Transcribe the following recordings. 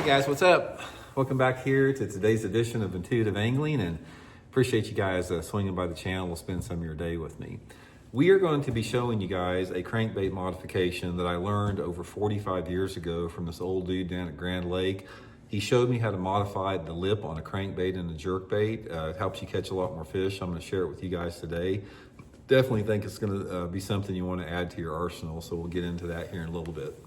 Guys, what's up? Welcome back here to today's edition of Intuitive Angling, and appreciate you guys swinging by the channel to spend some of your day with me. We are going to be showing you guys a crankbait modification that I learned over 45 years ago from this old dude down at Grand Lake. He showed me how to modify the lip on a crankbait and a jerkbait. It helps you catch a lot more fish. I'm going to share it with you guys today. Definitely think it's going to be something you want to add to your arsenal, so we'll get into that here in a little bit.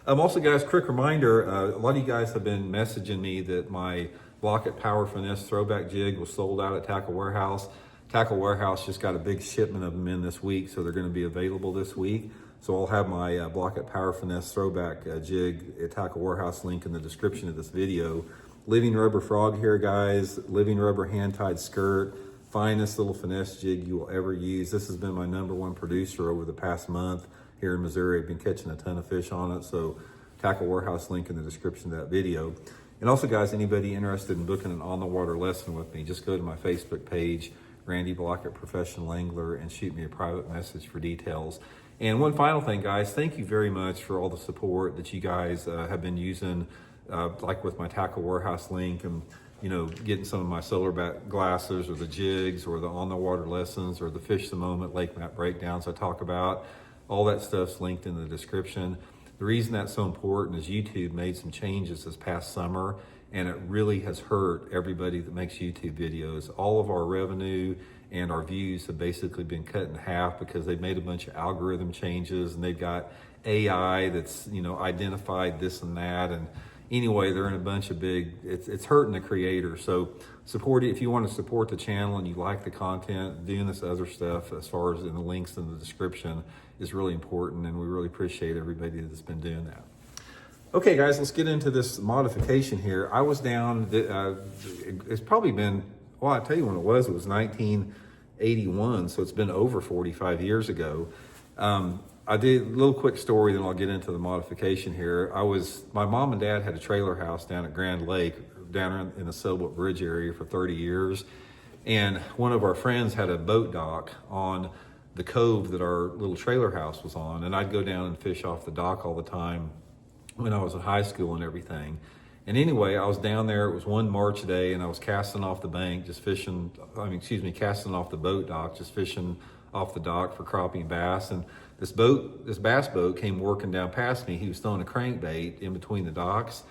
Also, guys, quick reminder, a lot of you guys have been messaging me that my Blaukat Power Finesse throwback jig was sold out at Tackle Warehouse. Tackle Warehouse just got a big shipment of them in this week, so they're going to be available this week. So I'll have my Blaukat Power Finesse throwback jig at Tackle Warehouse link in the description of this video. Living rubber frog hair, guys, living rubber hand-tied skirt, finest little finesse jig you will ever use. This has been my #1 producer over the past month. Here in Missouri, I've been catching a ton of fish on it, so Tackle Warehouse link in the description of that video. And also, guys, anybody interested in booking an on-the-water lesson with me, just go to my Facebook page, Randy Blaukat Professional Angler, and shoot me a private message for details. And one final thing, guys, thank you very much for all the support that you guys have been using, like with my Tackle Warehouse link, and getting some of my solar back glasses or the jigs or the on-the-water lessons or the fish the moment lake map breakdowns I talk about. All that stuff's linked in the description. The reason that's so important is YouTube made some changes this past summer, and it really has hurt everybody that makes YouTube videos. All of our revenue and our views have basically been cut in half because they've made a bunch of algorithm changes, and they've got AI that's identified this and that. And anyway, they're in a bunch of big, it's hurting the creator. So support it. If you want to support the channel and you like the content, doing this other stuff as far as in the links in the description is really important, and we really appreciate everybody that's been doing that. Okay, guys, let's get into this modification here. I was down, it's probably been, well, I'll tell you when it was 1981, so it's been over 45 years ago. I did a little quick story, then I'll get into the modification here. My mom and dad had a trailer house down at Grand Lake, down in the Sailboat Bridge area for 30 years. And one of our friends had a boat dock on the cove that our little trailer house was on. And I'd go down and fish off the dock all the time when I was in high school and everything. And anyway, I was down there, it was one March day, and I was casting off the bank, casting off the boat dock, just fishing off the dock for crappie and bass. And this bass boat came working down past me. He was throwing a crankbait in between the docks.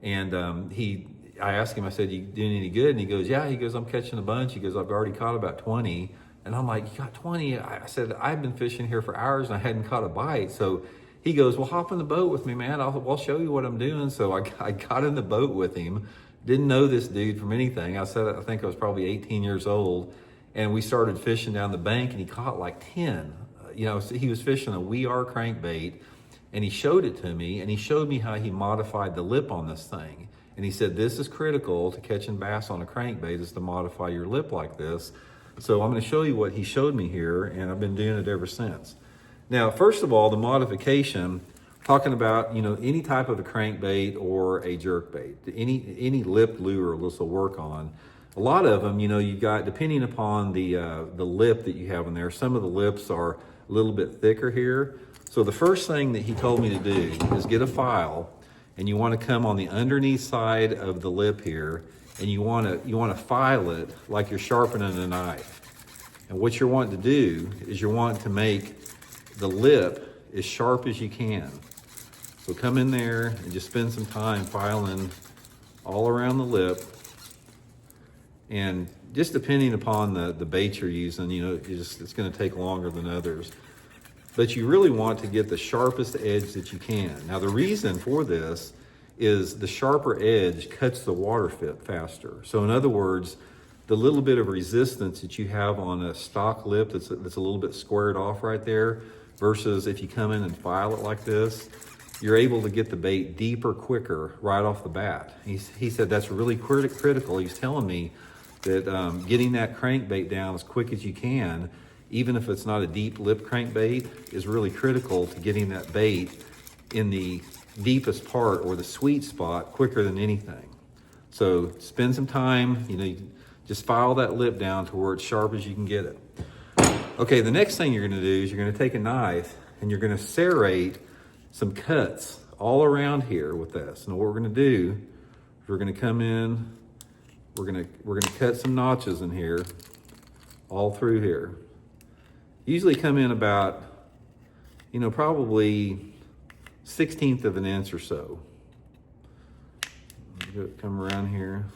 And I asked him, I said, "You doing any good?" And he goes, "Yeah." He goes, "I'm catching a bunch." He goes, "I've already caught about 20. And I'm like, "You got 20? I said, "I've been fishing here for hours and I hadn't caught a bite." So he goes, "Well, hop in the boat with me, man. I'll show you what I'm doing." So I got in the boat with him. Didn't know this dude from anything. I think I was probably 18 years old. And we started fishing down the bank, and he caught like 10. So he was fishing a We Are crankbait, and he showed it to me, and he showed me how he modified the lip on this thing. And he said, "This is critical to catching bass on a crankbait, is to modify your lip like this." So I'm going to show you what he showed me here, and I've been doing it ever since. Now, first of all, the modification, talking about, any type of a crankbait or a jerkbait, any lip lure this will work on. A lot of them, you've got, depending upon the lip that you have in there, some of the lips are a little bit thicker here. So the first thing that he told me to do is get a file, and you want to come on the underneath side of the lip here, and you want to file it like you're sharpening a knife. And what you're wanting to do is you're wanting to make the lip as sharp as you can. So come in there and just spend some time filing all around the lip. And just depending upon the bait you're using, it's going to take longer than others. But you really want to get the sharpest edge that you can. Now, the reason for this is the sharper edge cuts the water faster. So in other words, the little bit of resistance that you have on a stock lip that's a little bit squared off right there, versus if you come in and file it like this, you're able to get the bait deeper, quicker, right off the bat. He said that's really critical. He's telling me that getting that crankbait down as quick as you can, even if it's not a deep lip crankbait, is really critical to getting that bait in the deepest part or the sweet spot quicker than anything. So spend some time, you just file that lip down to where it's sharp as you can get it. Okay, the next thing you're gonna do is you're gonna take a knife and you're gonna serrate some cuts all around here with this. And what we're gonna do We're gonna come in, we're gonna cut some notches in here, all through here. Usually come in about, you know, probably 1/16 of an inch or so. Come around here.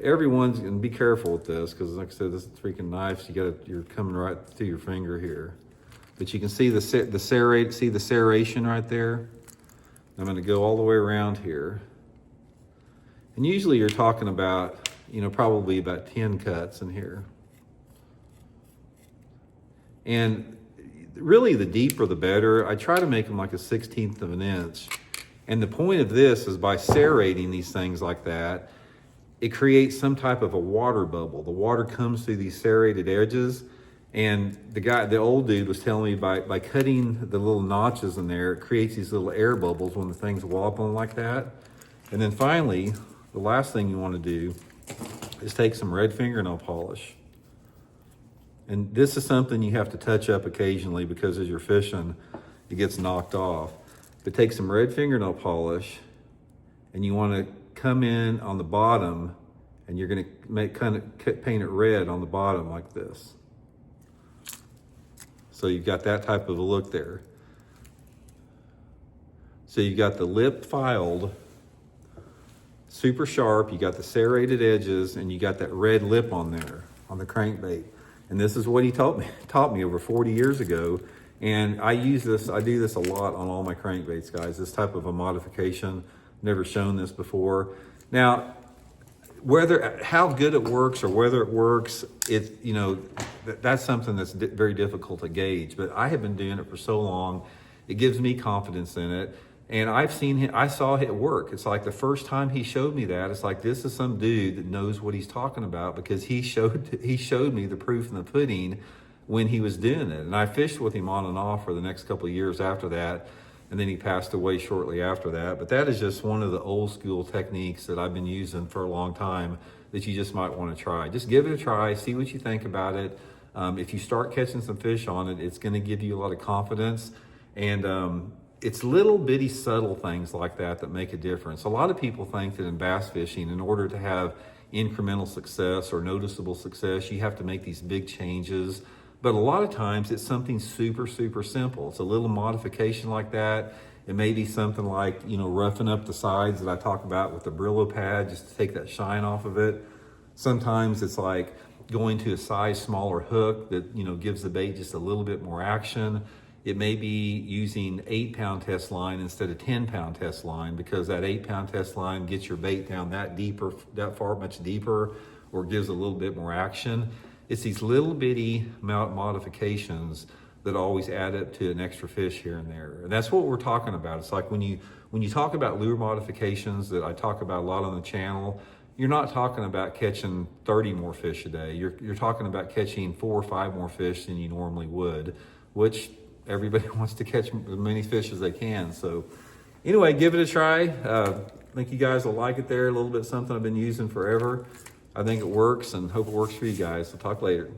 Everyone's gonna be careful with this because, like I said, this is freaking knife. So you're coming right through your finger here, but you can see the serration right there. I'm going to go all the way around here, and usually you're talking about, you know, probably about 10 cuts in here. And really, the deeper the better. I try to make them like 1/16 of an inch. And the point of this is by serrating these things like that, it creates some type of a water bubble. The water comes through these serrated edges. And the old dude was telling me by cutting the little notches in there, it creates these little air bubbles when the thing's wobbling like that. And then finally, the last thing you want to do is take some red fingernail polish. And this is something you have to touch up occasionally because as you're fishing, it gets knocked off. But take some red fingernail polish, and you want to come in on the bottom, and you're going to paint it red on the bottom like this. So you've got that type of a look there. So you've got the lip filed, super sharp, you got the serrated edges, and you got that red lip on there, on the crankbait. And this is what he taught me over 40 years ago. And I do this a lot on all my crankbaits, guys, this type of a modification. Never shown this before. Now, how good it works or whether it works, you know, that's something that's very difficult to gauge. But I have been doing it for so long, it gives me confidence in it. And I saw it work. It's like the first time he showed me that, it's like, this is some dude that knows what he's talking about because he showed me the proof in the pudding when he was doing it. And I fished with him on and off for the next couple of years after that. And then he passed away shortly after that. But that is just one of the old school techniques that I've been using for a long time that you just might want to try. Just give it a try, see what you think about it. If you start catching some fish on it, it's going to give you a lot of confidence. And it's little bitty subtle things like that make a difference. A lot of people think that in bass fishing, in order to have incremental success or noticeable success, you have to make these big changes. But a lot of times it's something super, super simple. It's a little modification like that. It may be something like, you know, roughing up the sides that I talk about with the Brillo pad just to take that shine off of it. Sometimes it's like going to a size smaller hook that, you know, gives the bait just a little bit more action. It may be using 8-pound test line instead of 10-pound test line because that 8-pound test line gets your bait down that far much deeper, or gives a little bit more action. It's these little bitty modifications that always add up to an extra fish here and there. And that's what we're talking about. It's like when you talk about lure modifications that I talk about a lot on the channel, you're not talking about catching 30 more fish a day. You're talking about catching 4 or 5 more fish than you normally would, which everybody wants to catch as many fish as they can. So anyway, give it a try. I think you guys will like it there. A little bit something I've been using forever. I think it works and hope it works for you guys. We'll talk later.